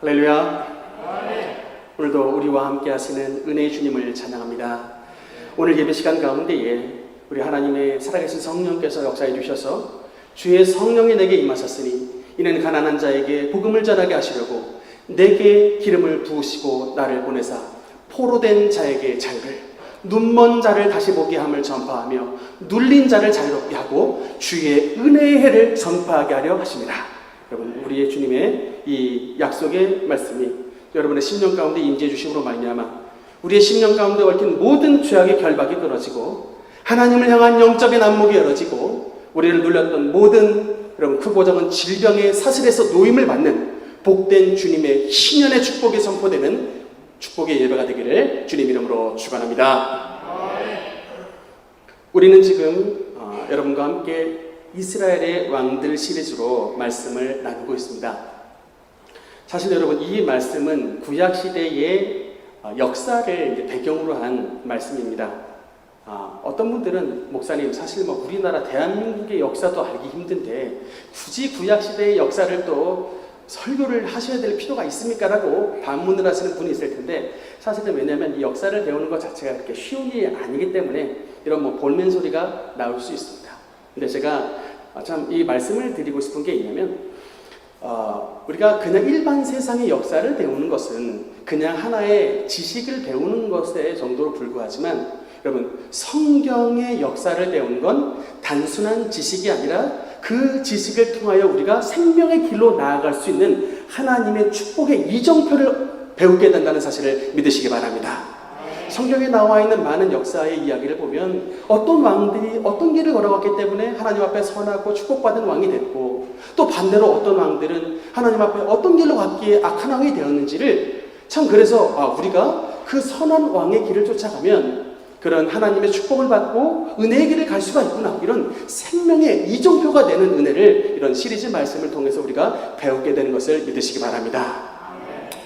할렐루야. 오늘도 우리와 함께 하시는 은혜의 주님을 찬양합니다. 오늘 예배 시간 가운데에 우리 하나님의 살아계신 성령께서 역사해 주셔서 주의 성령이 내게 임하셨으니 이는 가난한 자에게 복음을 전하게 하시려고 내게 기름을 부으시고 나를 보내사 포로된 자에게 자유를, 눈먼 자를 다시 보게 함을 전파하며 눌린 자를 자유롭게 하고 주의 은혜의 해를 전파하게 하려 하십니다. 여러분, 우리의 주님의 이 약속의 말씀이 여러분의 심령 가운데 임재해 주심으로 말미암아 우리의 심령 가운데 얽힌 모든 죄악의 결박이 끊어지고 하나님을 향한 영적인 안목이 열어지고 우리를 눌렸던 모든 여러분 크고 작은 질병의 사슬에서 노임을 받는 복된 주님의 신년의 축복이 선포되는 축복의 예배가 되기를 주님 이름으로 축원합니다. 우리는 지금 여러분과 함께 이스라엘의 왕들 시리즈로 말씀을 나누고 있습니다. 사실 여러분, 이 말씀은 구약시대의 역사를 배경으로 한 말씀입니다. 어떤 분들은 목사님, 사실 우리나라 대한민국의 역사도 알기 힘든데 굳이 구약시대의 역사를 또 설교를 하셔야 될 필요가 있습니까? 라고 반문을 하시는 분이 있을 텐데, 사실은 왜냐하면 이 역사를 배우는 것 자체가 그렇게 쉬운 일이 아니기 때문에 이런 볼멘 소리가 나올 수 있습니다. 근데 제가 참 이 말씀을 드리고 싶은 게 있냐면, 우리가 그냥 일반 세상의 역사를 배우는 것은 그냥 하나의 지식을 배우는 것에 정도로 불과하지만, 여러분, 성경의 역사를 배우는 건 단순한 지식이 아니라 그 지식을 통하여 우리가 생명의 길로 나아갈 수 있는 하나님의 축복의 이정표를 배우게 된다는 사실을 믿으시기 바랍니다. 성경에 나와 있는 많은 역사의 이야기를 보면 어떤 왕들이 어떤 길을 걸어갔기 때문에 하나님 앞에 선하고 축복받은 왕이 됐고, 또 반대로 어떤 왕들은 하나님 앞에 어떤 길로 갔기에 악한 왕이 되었는지를 참, 그래서 우리가 그 선한 왕의 길을 쫓아가면 그런 하나님의 축복을 받고 은혜의 길을 갈 수가 있구나, 이런 생명의 이정표가 되는 은혜를 이런 시리즈 말씀을 통해서 우리가 배우게 되는 것을 믿으시기 바랍니다.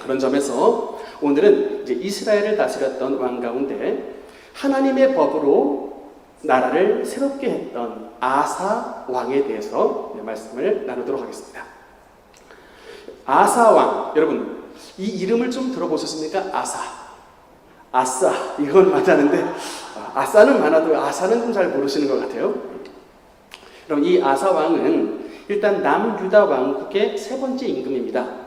그런 점에서 오늘은 이제 이스라엘을 다스렸던 왕 가운데 하나님의 법으로 나라를 새롭게 했던 아사 왕에 대해서 말씀을 나누도록 하겠습니다. 아사 왕, 여러분 이 이름을 좀 들어보셨습니까? 아싸, 이건 맞았는데 아싸는 많아도 아사는 좀 잘 모르시는 것 같아요. 그럼 이 아사 왕은 일단 남유다 왕국의 세 번째 임금입니다.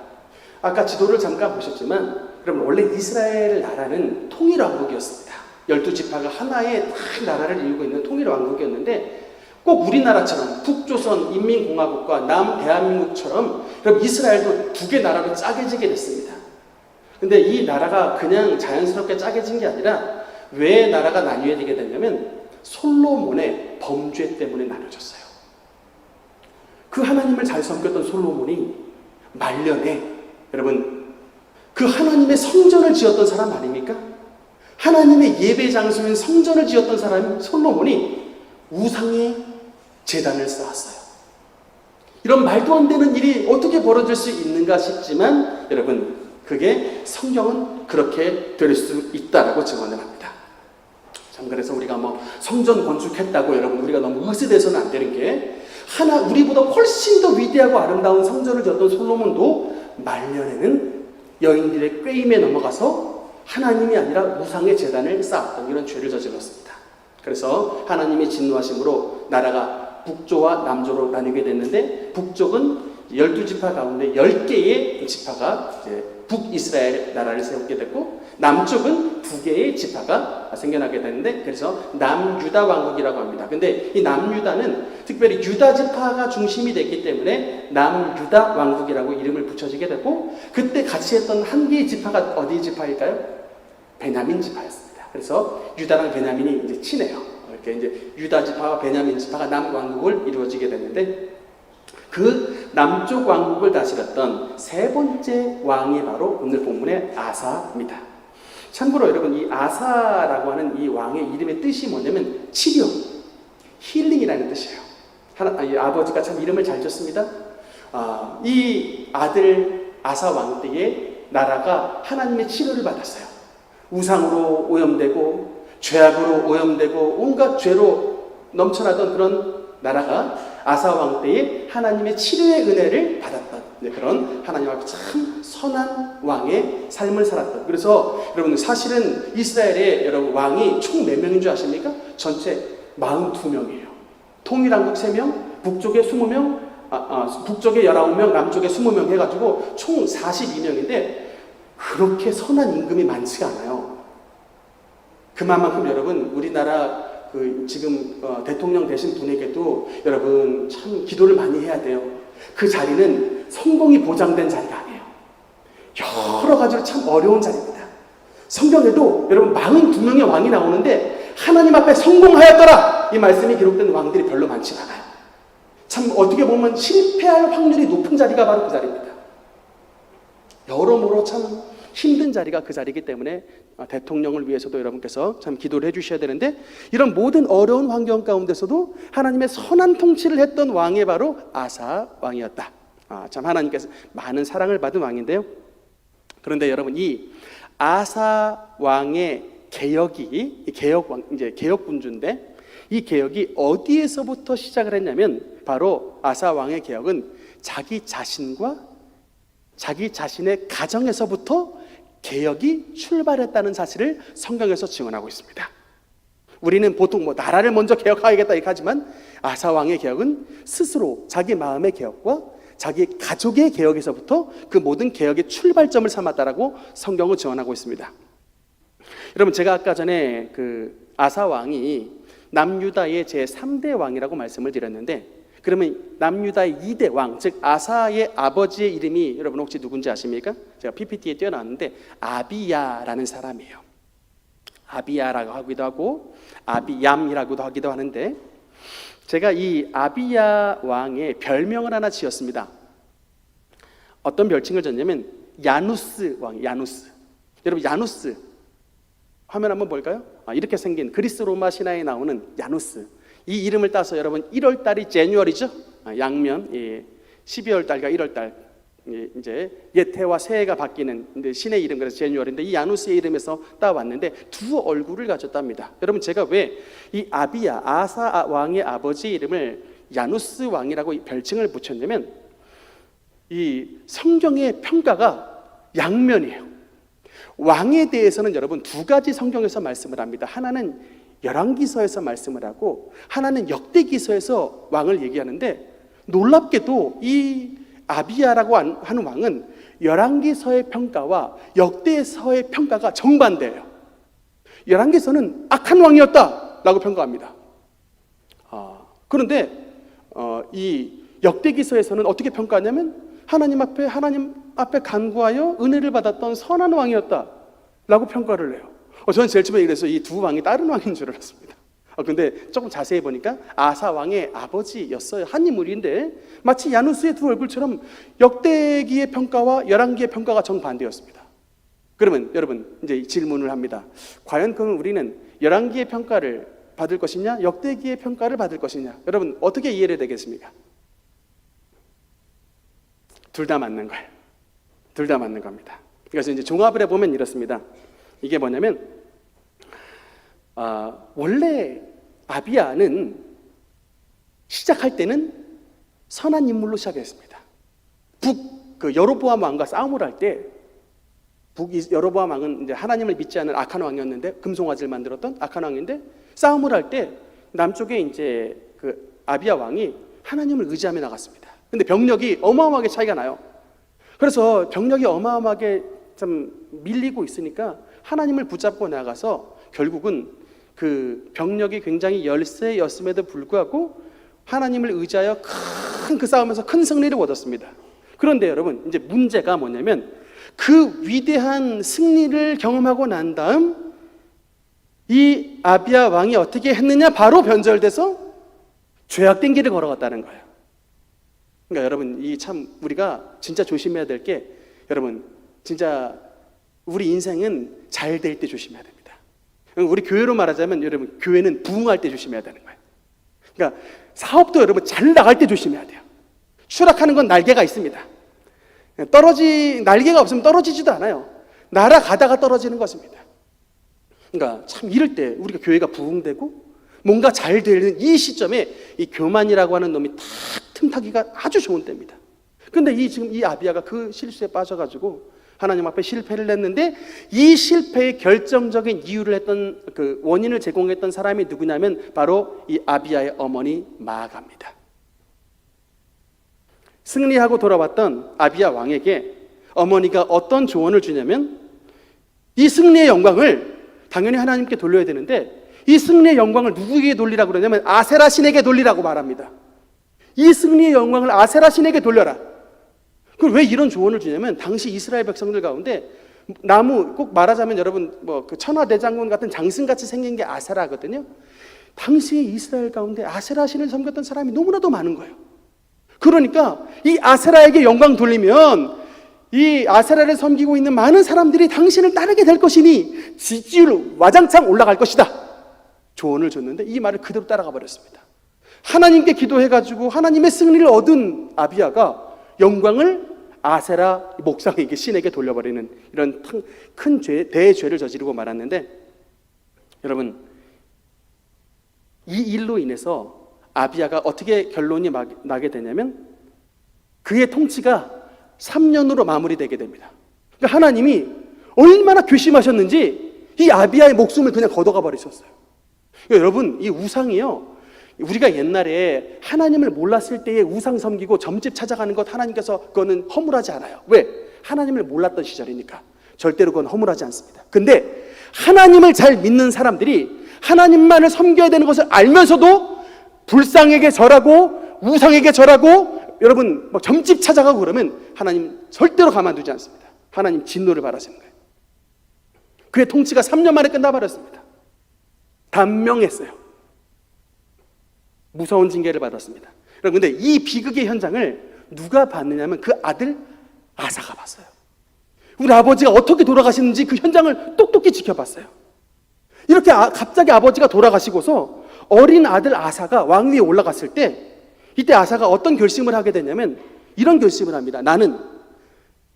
아까 지도를 잠깐 보셨지만, 그럼 원래 이스라엘 나라는 통일왕국이었습니다. 12지파가 하나의 나라를 이루고 있는 통일왕국이었는데, 꼭 우리나라처럼 북조선 인민공화국과 남대한민국처럼 그럼 이스라엘도 두 개 나라로 짜게지게 됐습니다. 근데 이 나라가 그냥 자연스럽게 짜게진 게 아니라 왜 나라가 나뉘어야 되게 됐냐면 솔로몬의 범죄 때문에 나눠졌어요. 그 하나님을 잘 섬겼던 솔로몬이 말년에, 여러분, 그 하나님의 성전을 지었던 사람 아닙니까? 하나님의 예배 장소인 성전을 지었던 사람인 솔로몬이 우상의 제단을 쌓았어요. 이런 말도 안 되는 일이 어떻게 벌어질 수 있는가 싶지만, 여러분, 그게 성경은 그렇게 될 수 있다라고 증언을 합니다. 참, 그래서 우리가 성전 건축했다고 여러분 우리가 너무 으스대서는 안 되는 게, 우리보다 훨씬 더 위대하고 아름다운 성전을 지었던 솔로몬도 말년에는 여인들의 꾀임에 넘어가서 하나님이 아니라 우상의 제단을 쌓았던 이런 죄를 저질렀습니다. 그래서 하나님의 진노하심으로 나라가 북조와 남조로 나뉘게 됐는데, 북쪽은 12지파 가운데 10개의 지파가 이제 북이스라엘 나라를 세우게 됐고, 남쪽은 2개의 지파가 생겨나게 되는데, 그래서 남유다 왕국이라고 합니다. 근데 이 남유다는 특별히 유다 지파가 중심이 됐기 때문에 남유다 왕국이라고 이름을 붙여지게 되고, 그때 같이 했던 한 개의 지파가 어디 지파일까요? 베냐민 지파였습니다. 그래서 유다랑 베냐민이 이제 친해요. 이렇게 이제 유다 지파와 베냐민 지파가 남왕국을 이루어지게 됐는데, 그 남쪽 왕국을 다스렸던 세 번째 왕이 바로 오늘 본문의 아사입니다. 참고로 여러분, 이 아사라고 하는 이 왕의 이름의 뜻이 뭐냐면 치료, 힐링이라는 뜻이에요. 이 아버지가 참 이름을 잘 줬습니다. 이 아들 아사 왕 때에 나라가 하나님의 치료를 받았어요. 우상으로 오염되고 죄악으로 오염되고 온갖 죄로 넘쳐나던 그런 나라가 아사 왕 때에 하나님의 치료의 은혜를 받았던 그런 하나님 앞에 참 선한 왕의 삶을 살았던. 그래서 여러분 사실은 이스라엘의 여러분 왕이 총 몇 명인 줄 아십니까? 전체 42명이에요. 통일한국 3명, 북쪽에 20명, 북쪽에 19명, 남쪽에 20명 해가지고 총 42명인데 그렇게 선한 임금이 많지가 않아요. 그만큼 여러분 우리나라 지금 대통령 되신 분에게도 여러분 참 기도를 많이 해야 돼요. 그 자리는 성공이 보장된 자리가 아니에요. 여러 가지로 참 어려운 자리입니다. 성경에도 여러분 42명의 왕이 나오는데 하나님 앞에 성공하였더라 이 말씀이 기록된 왕들이 별로 많지 않아요. 참 어떻게 보면 실패할 확률이 높은 자리가 바로 그 자리입니다. 여러모로 참 힘든 자리가 그 자리이기 때문에 대통령을 위해서도 여러분께서 참 기도를 해주셔야 되는데, 이런 모든 어려운 환경 가운데서도 하나님의 선한 통치를 했던 왕이 바로 아사 왕이었다. 참 하나님께서 많은 사랑을 받은 왕인데요. 그런데 여러분 이 아사 왕의 개혁이 이제 개혁 군주인데, 이 개혁이 어디에서부터 시작을 했냐면 바로 아사 왕의 개혁은 자기 자신과 자기 자신의 가정에서부터 개혁이 출발했다는 사실을 성경에서 증언하고 있습니다. 우리는 보통 나라를 먼저 개혁하겠다 이렇게 하지만 아사 왕의 개혁은 스스로 자기 마음의 개혁과 자기 가족의 개혁에서부터 그 모든 개혁의 출발점을 삼았다라고 성경은 증언하고 있습니다. 여러분 제가 아까 전에 그 아사 왕이 남유다의 제3대 왕이라고 말씀을 드렸는데, 그러면 남유다의 2대 왕, 즉 아사의 아버지의 이름이 여러분 혹시 누군지 아십니까? 제가 PPT에 띄워놨는데 아비야라는 사람이에요. 아비야라고 하기도 하고 아비얌이라고도 하기도 하는데, 제가 이 아비야 왕의 별명을 하나 지었습니다. 어떤 별칭을 줬냐면 야누스 왕, 야누스. 여러분 야누스 화면 한번 볼까요? 이렇게 생긴 그리스 로마 신화에 나오는 야누스, 이 이름을 따서 여러분 1월 달이 제뉴얼이죠. 양면 12월 달과 1월 달 이제 예태와 새해가 바뀌는 신의 이름, 그래서 제뉴얼인데 이 야누스의 이름에서 따왔는데 두 얼굴을 가졌답니다. 여러분 제가 왜 이 아비야 아사 왕의 아버지 이름을 야누스 왕이라고 별칭을 붙였냐면, 이 성경의 평가가 양면이에요. 왕에 대해서는 여러분 두 가지 성경에서 말씀을 합니다. 하나는 열왕기서에서 말씀을 하고 하나는 역대기서에서 왕을 얘기하는데, 놀랍게도 이 아비야라고 하는 왕은 열왕기서의 평가와 역대서의 평가가 정반대예요. 열왕기서는 악한 왕이었다라고 평가합니다. 그런데 이 역대기서에서는 어떻게 평가하냐면 하나님 앞에 간구하여 은혜를 받았던 선한 왕이었다라고 평가를 해요. 저는 제일 처음에 그래서 이 두 왕이 다른 왕인 줄 알았습니다. 근데 조금 자세히 보니까 아사 왕의 아버지였어요. 한 인물인데 마치 야누스의 두 얼굴처럼 역대기의 평가와 열왕기의 평가가 정반대였습니다. 그러면 여러분 이제 질문을 합니다. 과연 그럼 우리는 열왕기의 평가를 받을 것이냐, 역대기의 평가를 받을 것이냐? 여러분 어떻게 이해를 되겠습니까? 둘 다 맞는 거예요. 둘 다 맞는 겁니다. 그래서 이제 종합을 해보면 이렇습니다. 이게 뭐냐면 원래 아비야는 시작할 때는 선한 인물로 시작했습니다. 여로보암 왕과 싸움을 할 때 여로보암 왕은 이제 하나님을 믿지 않는 악한 왕이었는데, 금송아지를 만들었던 악한 왕인데, 싸움을 할 때 남쪽에 이제 그 아비야 왕이 하나님을 의지하며 나갔습니다. 근데 병력이 어마어마하게 차이가 나요. 그래서 병력이 어마어마하게 좀 밀리고 있으니까 하나님을 붙잡고 나가서 결국은 그 병력이 굉장히 열세였음에도 불구하고 하나님을 의지하여 큰 그 싸움에서 큰 승리를 얻었습니다. 그런데 여러분 이제 문제가 뭐냐면, 그 위대한 승리를 경험하고 난 다음 이 아비야 왕이 어떻게 했느냐, 바로 변절돼서 죄악된 길을 걸어갔다는 거예요. 그러니까 여러분 이 참 우리가 진짜 조심해야 될 게, 여러분 진짜 우리 인생은 잘 될 때 조심해야 됩니다. 우리 교회로 말하자면 여러분 교회는 부흥할 때 조심해야 되는 거예요. 그러니까 사업도 여러분 잘 나갈 때 조심해야 돼요. 추락하는 건 날개가 있습니다. 날개가 없으면 떨어지지도 않아요. 날아가다가 떨어지는 것입니다. 그러니까 참 이럴 때 우리가 교회가 부흥되고 뭔가 잘 되는 이 시점에 이 교만이라고 하는 놈이 탁 틈타기가 아주 좋은 때입니다. 근데 지금 이 아비야가 그 실수에 빠져가지고 하나님 앞에 실패를 했는데, 이 실패의 결정적인 이유를 했던, 그 원인을 제공했던 사람이 누구냐면 바로 이 아비야의 어머니 마아가입니다. 승리하고 돌아왔던 아비야 왕에게 어머니가 어떤 조언을 주냐면, 이 승리의 영광을 당연히 하나님께 돌려야 되는데, 이 승리의 영광을 누구에게 돌리라고 그러냐면 아세라 신에게 돌리라고 말합니다. 이 승리의 영광을 아세라 신에게 돌려라. 그럼 왜 이런 조언을 주냐면, 당시 이스라엘 백성들 가운데 나무, 꼭 말하자면 여러분 그 천하대장군 같은 장승같이 생긴 게 아세라거든요. 당시 이스라엘 가운데 아세라 신을 섬겼던 사람이 너무나도 많은 거예요. 그러니까 이 아세라에게 영광 돌리면 이 아세라를 섬기고 있는 많은 사람들이 당신을 따르게 될 것이니 지지율 와장창 올라갈 것이다, 조언을 줬는데 이 말을 그대로 따라가 버렸습니다. 하나님께 기도해가지고 하나님의 승리를 얻은 아비야가 영광을 아세라 목상에게, 신에게 돌려버리는 이런 큰 죄, 대죄를 저지르고 말았는데, 여러분, 이 일로 인해서 아비야가 어떻게 결론이 나게 되냐면, 그의 통치가 3년으로 마무리되게 됩니다. 그러니까 하나님이 얼마나 괘씸하셨는지 이 아비야의 목숨을 그냥 걷어가 버리셨어요. 그러니까 여러분, 이 우상이요, 우리가 옛날에 하나님을 몰랐을 때에 우상 섬기고 점집 찾아가는 것, 하나님께서 그거는 허물하지 않아요. 왜? 하나님을 몰랐던 시절이니까. 절대로 그건 허물하지 않습니다. 근데 하나님을 잘 믿는 사람들이 하나님만을 섬겨야 되는 것을 알면서도 불상에게 절하고 우상에게 절하고 여러분 막 점집 찾아가고 그러면 하나님 절대로 가만두지 않습니다. 하나님 진노를 바라시는 거예요. 그의 통치가 3년 만에 끝나버렸습니다. 단명했어요. 무서운 징계를 받았습니다. 그런데 이 비극의 현장을 누가 봤느냐면 그 아들 아사가 봤어요. 우리 아버지가 어떻게 돌아가시는지 그 현장을 똑똑히 지켜봤어요. 이렇게 갑자기 아버지가 돌아가시고서 어린 아들 아사가 왕위에 올라갔을 때, 이때 아사가 어떤 결심을 하게 되냐면 이런 결심을 합니다. 나는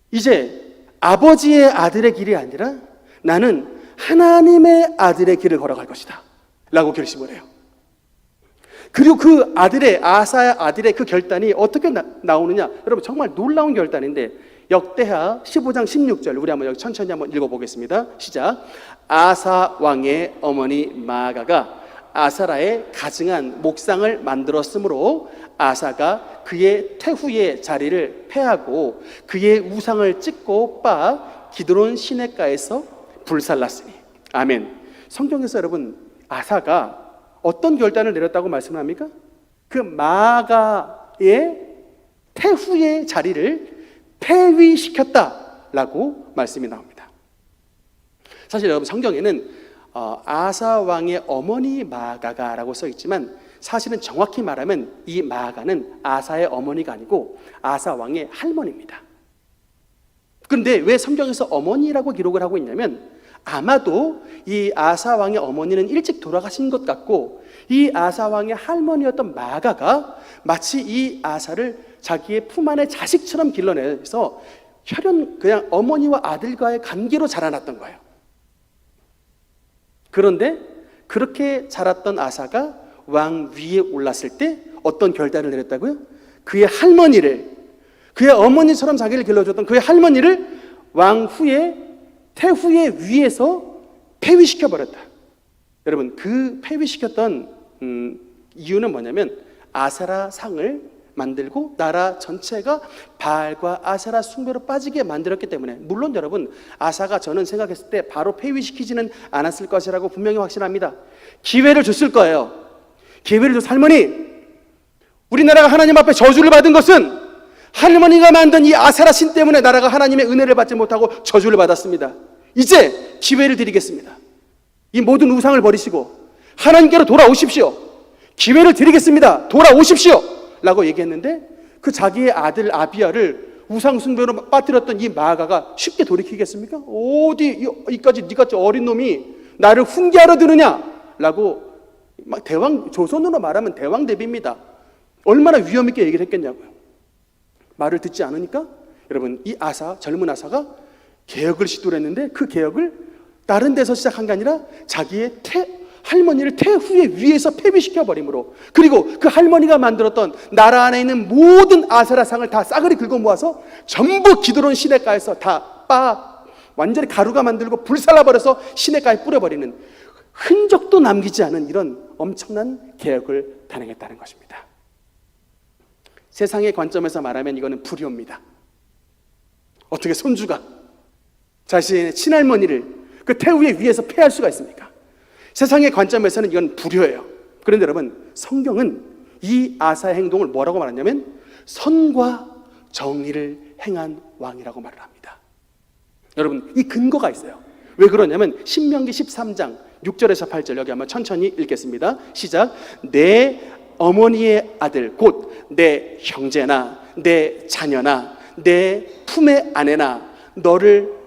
이제 아버지의 아들의 길이 아니라 나는 하나님의 아들의 길을 걸어갈 것이다 라고 결심을 해요. 그리고 그 아사의 아들의 그 결단이 어떻게 나오느냐, 여러분 정말 놀라운 결단인데, 역대하 15장 16절 우리 한번 여기 천천히 한번 읽어보겠습니다. 시작. 아사 왕의 어머니 마아가가 아사라의 가증한 목상을 만들었으므로 아사가 그의 태후의 자리를 패하고 그의 우상을 찍고 빻아 기드론 시냇가에서 불살랐으니. 아멘. 성경에서 여러분 아사가 어떤 결단을 내렸다고 말씀합니까? 그 마아가의 태후의 자리를 폐위시켰다라고 말씀이 나옵니다. 사실 여러분 성경에는 아사 왕의 어머니 마아가라고 써 있지만, 사실은 정확히 말하면 이 마아가는 아사의 어머니가 아니고 아사 왕의 할머니입니다. 그런데 왜 성경에서 어머니라고 기록을 하고 있냐면, 아마도 이 아사 왕의 어머니는 일찍 돌아가신 것 같고, 이 아사 왕의 할머니였던 마아가가 마치 이 아사를 자기의 품 안의 자식처럼 길러내서 그냥 어머니와 아들과의 관계로 자라났던 거예요. 그런데 그렇게 자랐던 아사가 왕 위에 올랐을 때 어떤 결단을 내렸다고요? 그의 할머니를, 그의 어머니처럼 자기를 길러줬던 그의 할머니를 왕 후에 태후의 위에서 폐위시켜버렸다. 여러분, 그 폐위시켰던 이유는 뭐냐면, 아세라 상을 만들고 나라 전체가 바알과 아세라 숭배로 빠지게 만들었기 때문에. 물론 여러분, 아사가 저는 생각했을 때 바로 폐위시키지는 않았을 것이라고 분명히 확신합니다. 기회를 줬을 거예요. 기회를 줬어. 할머니, 우리나라가 하나님 앞에 저주를 받은 것은 할머니가 만든 이 아세라 신 때문에 나라가 하나님의 은혜를 받지 못하고 저주를 받았습니다. 이제 기회를 드리겠습니다. 이 모든 우상을 버리시고 하나님께로 돌아오십시오. 기회를 드리겠습니다. 돌아오십시오 라고 얘기했는데, 그 자기의 아들 아비야를 우상 숭배로 빠뜨렸던 이 마아가가 쉽게 돌이키겠습니까? 어디 이까지 니같이 어린 놈이 나를 훈계하러 드느냐 라고 막 조선으로 말하면 대왕 대비입니다. 얼마나 위험 있게 얘기를 했겠냐고요. 말을 듣지 않으니까 여러분, 이 젊은 아사가 개혁을 시도를 했는데, 그 개혁을 다른 데서 시작한 게 아니라 자기의 할머니를 태후의 위에서 폐비시켜 버림으로, 그리고 그 할머니가 만들었던 나라 안에 있는 모든 아세라상을 다 싸그리 긁어 모아서 전부 기드론 시내가에서 다 완전히 가루가 만들고 불살라버려서 시내가에 뿌려버리는, 흔적도 남기지 않은 이런 엄청난 개혁을 단행했다는 것입니다. 세상의 관점에서 말하면 이거는 불효입니다. 어떻게 손주가 자신의 친할머니를 그 태우의 위에서 폐할 수가 있습니까? 세상의 관점에서는 이건 불효예요. 그런데 여러분, 성경은 이 아사의 행동을 뭐라고 말하냐면 선과 정의를 행한 왕이라고 말을 합니다. 여러분, 이 근거가 있어요. 왜 그러냐면 신명기 13장 6절에서 8절, 여기 한번 천천히 읽겠습니다. 시작. 내 어머니의 아들 곧 내 형제나 내 자녀나 내 품의 아내나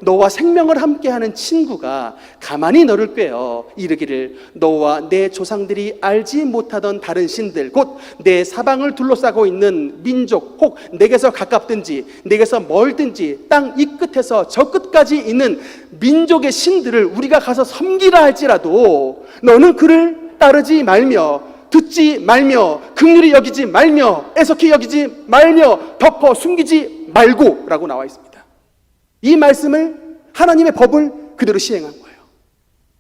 너와 생명을 함께하는 친구가 가만히 너를 꾀어 이르기를 너와 내 조상들이 알지 못하던 다른 신들 곧 내 사방을 둘러싸고 있는 민족 혹 내게서 가깝든지 내게서 멀든지 땅 이 끝에서 저 끝까지 있는 민족의 신들을 우리가 가서 섬기라 할지라도 너는 그를 따르지 말며 듣지 말며 긍휼히 여기지 말며 애석히 여기지 말며 덮어 숨기지 말고 라고 나와 있습니다. 이 말씀을, 하나님의 법을 그대로 시행한 거예요.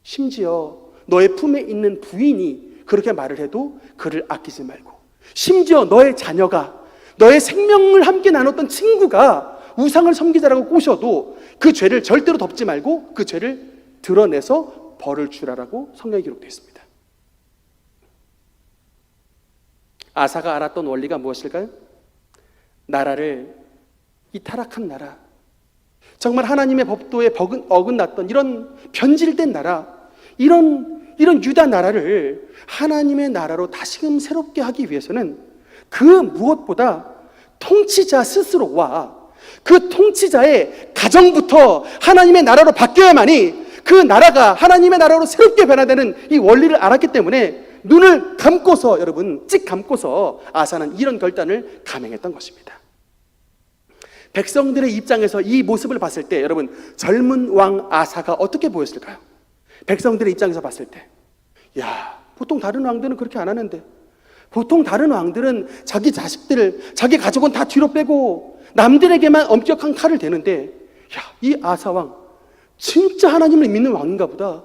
심지어 너의 품에 있는 부인이 그렇게 말을 해도 그를 아끼지 말고, 심지어 너의 자녀가, 너의 생명을 함께 나눴던 친구가 우상을 섬기자라고 꼬셔도 그 죄를 절대로 덮지 말고 그 죄를 드러내서 벌을 주라라고 성경에 기록되어 있습니다. 아사가 알았던 원리가 무엇일까요? 나라를, 이 타락한 나라, 정말 하나님의 법도에 어긋났던 이런 변질된 나라, 이런 유다 나라를 하나님의 나라로 다시금 새롭게 하기 위해서는 그 무엇보다 통치자 스스로와 그 통치자의 가정부터 하나님의 나라로 바뀌어야만이 그 나라가 하나님의 나라로 새롭게 변화되는 이 원리를 알았기 때문에 눈을 감고서, 여러분 찍 감고서 아사는 이런 결단을 감행했던 것입니다. 백성들의 입장에서 이 모습을 봤을 때 여러분, 젊은 왕 아사가 어떻게 보였을까요? 백성들의 입장에서 봤을 때, 야, 보통 다른 왕들은 그렇게 안 하는데, 보통 다른 왕들은 자기 자식들을, 자기 가족은 다 뒤로 빼고 남들에게만 엄격한 칼을 대는데, 야, 이 아사 왕 진짜 하나님을 믿는 왕인가 보다.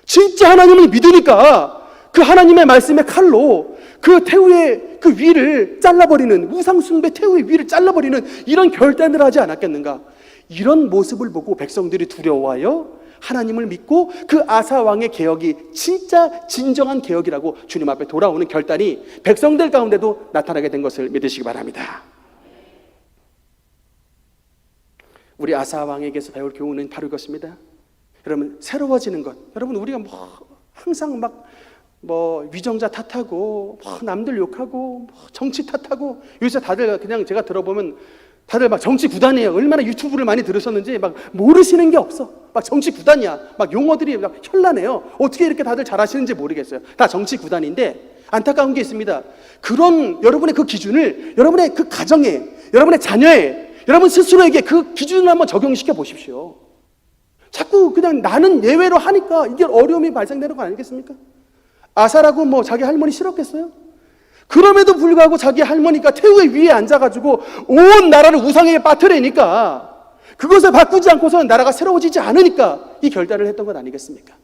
진짜 하나님을 믿으니까 그 하나님의 말씀의 칼로 그 태우의 그 위를 잘라버리는, 우상숭배 태우의 위를 잘라버리는 이런 결단을 하지 않았겠는가. 이런 모습을 보고 백성들이 두려워하여 하나님을 믿고 그 아사 왕의 개혁이 진짜 진정한 개혁이라고 주님 앞에 돌아오는 결단이 백성들 가운데도 나타나게 된 것을 믿으시기 바랍니다. 우리 아사 왕에게서 배울 교훈은 바로 이것입니다. 여러분, 새로워지는 것, 여러분 우리가 항상 위정자 탓하고 남들 욕하고 정치 탓하고, 요새 다들 그냥 제가 들어보면 다들 정치 구단이에요. 얼마나 유튜브를 많이 들으셨는지 모르시는 게 없어. 정치 구단이야. 용어들이 현란해요. 어떻게 이렇게 다들 잘하시는지 모르겠어요. 다 정치 구단인데 안타까운 게 있습니다. 그런 여러분의 그 기준을 여러분의 그 가정에, 여러분의 자녀에, 여러분 스스로에게 그 기준을 한번 적용시켜 보십시오. 자꾸 그냥 나는 예외로 하니까 이게 어려움이 발생되는 거 아니겠습니까? 아사라고 자기 할머니 싫었겠어요? 그럼에도 불구하고 자기 할머니가 태우의 위에 앉아가지고 온 나라를 우상에게 빠뜨리니까, 그것을 바꾸지 않고서는 나라가 새로워지지 않으니까 이 결단을 했던 것 아니겠습니까?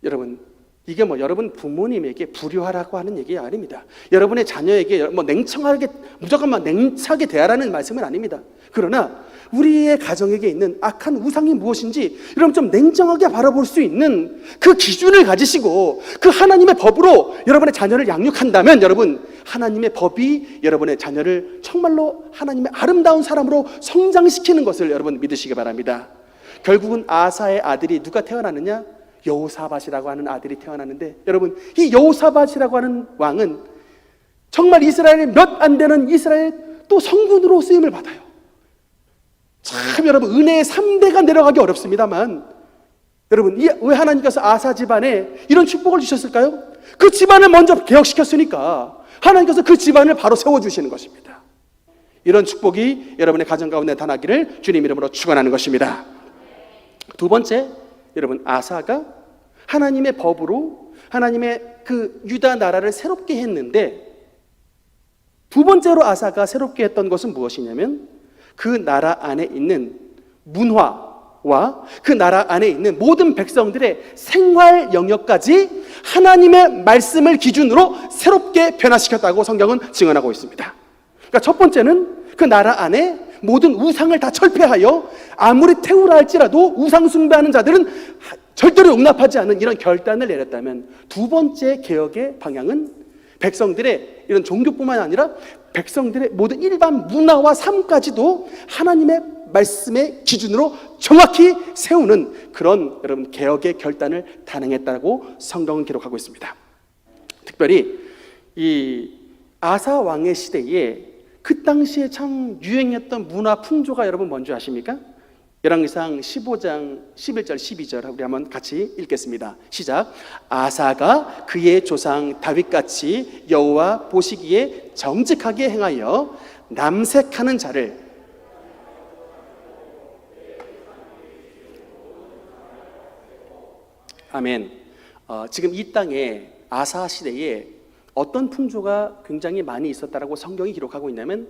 여러분, 이게 여러분 부모님에게 불효하라고 하는 얘기가 아닙니다. 여러분의 자녀에게 냉정하게, 무조건 냉차게 대하라는 말씀은 아닙니다. 그러나 우리의 가정에게 있는 악한 우상이 무엇인지 여러분 좀 냉정하게 바라볼 수 있는 그 기준을 가지시고 그 하나님의 법으로 여러분의 자녀를 양육한다면, 여러분 하나님의 법이 여러분의 자녀를 정말로 하나님의 아름다운 사람으로 성장시키는 것을 여러분 믿으시기 바랍니다. 결국은 아사의 아들이 누가 태어나느냐? 여호사밧이라고 하는 아들이 태어나는데, 여러분 이 여호사밧이라고 하는 왕은 정말 이스라엘의 몇 안 되는 이스라엘 또 성군으로 쓰임을 받아요. 참 여러분, 은혜의 3대가 내려가기 어렵습니다만, 여러분 왜 하나님께서 아사 집안에 이런 축복을 주셨을까요? 그 집안을 먼저 개혁시켰으니까 하나님께서 그 집안을 바로 세워주시는 것입니다. 이런 축복이 여러분의 가정 가운데 나타나기를 주님 이름으로 축원하는 것입니다. 두 번째, 여러분 아사가 하나님의 법으로 하나님의 그 유다 나라를 새롭게 했는데, 두 번째로 아사가 새롭게 했던 것은 무엇이냐면 그 나라 안에 있는 문화와 그 나라 안에 있는 모든 백성들의 생활 영역까지 하나님의 말씀을 기준으로 새롭게 변화시켰다고 성경은 증언하고 있습니다. 그러니까 첫 번째는 그 나라 안에 모든 우상을 다 철폐하여 아무리 태우라 할지라도 우상 숭배하는 자들은 절대로 용납하지 않는 이런 결단을 내렸다면, 두 번째 개혁의 방향은 백성들의 이런 종교뿐만 아니라 백성들의 모든 일반 문화와 삶까지도 하나님의 말씀의 기준으로 정확히 세우는 그런 여러분 개혁의 결단을 단행했다고 성경은 기록하고 있습니다. 특별히 이 아사 왕의 시대에 그 당시에 참 유행했던 문화 풍조가 여러분 뭔지 아십니까? 열왕기상 15장 11절 12절 우리 한번 같이 읽겠습니다. 시작. 아사가 그의 조상 다윗같이 여호와 보시기에 정직하게 행하여 남색하는 자를, 아멘. 지금 이 땅에 아사 시대에 어떤 풍조가 굉장히 많이 있었다라고 성경이 기록하고 있냐면,